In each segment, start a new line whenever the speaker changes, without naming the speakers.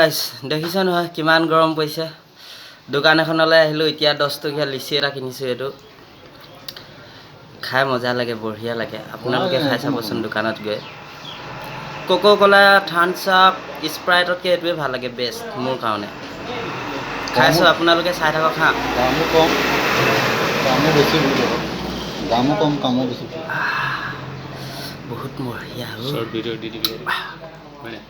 গাইছ দেখিছা নহয় কিমান গৰম পৰিছে দোকান এখনলৈ আহিলো এতিয়া 10 টকীয়া লিচি এটা কিনিছো এটো খাই মজা লাগে বঢ়িয়া লাগে আপোনালোকে খাই চাবচোন দোকানত গৈ কোকো কোলা থাম্বছ আপ স্প্ৰাইটতকৈ এটোৱে ভাল লাগে বেষ্ট মোৰ কাৰণে খাইছো আপোনালোকে চাই থাকক হা
দামো কম দামো বেছি দামো কম কামো বেছি
বহুত বঢ়িয়া
শর্ট ভিডিও দি দিবি মানে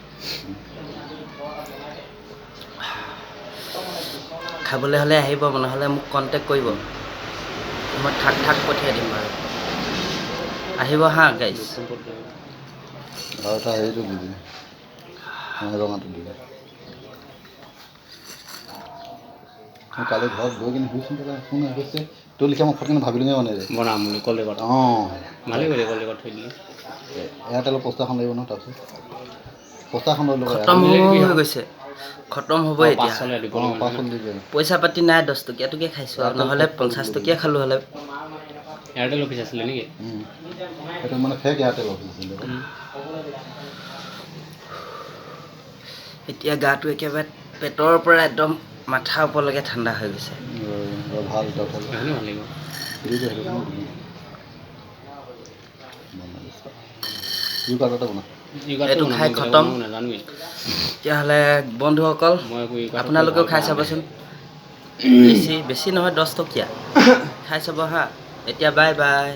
খাবলৈ হলে আহিব নহলে মোক কন্টেক্ট কৰিব মই ঠাক পঠিয়াই দিম বাৰু আহিব হা গাইছ
আৰু এটা হেৰিটো দি দিবি ৰঙাটো দিবি কালি ঘৰত গৈ কিনে শুইছোন ফোন আহিছে তোৰ লিখা মই ফটকিনে ভাবিলোঁগে মানে
বনাম বুলি ক'লে কথা
অঁ
ভালে কৰি ক'লে কথা থৈ দিলে
এয়াৰটেলৰ পোষ্টাৰখন লাগিব নহয় তাৰপিছত পোষ্টাৰখন লৈ ল'ব
খতম হৈ গৈছে খতম হ'ব এতিয়া পইচা পাতি নাই 10 টকীয়াটোকে খাইছো আৰু নহলে 50 টকীয়া খালো হলে
এয়াৰটেল অফিচ আছিলে নেকি
এটা মানে ফেক এয়াৰটেল অফিচ আছিলে
এতিয়া গাটো একেবাৰে পেটৰ পৰা একদম মাথা ওপৰলৈকে ঠাণ্ডা হৈ গৈছে
ভাল
ভাল লাগিব
এইটো খাই খতম তেতিয়াহ'লে বন্ধুসকল আপোনালোকেও খাই চাবচোন বেছি নহয় 10 টকীয়া খাই চাব হা এতিয়া বাই বাই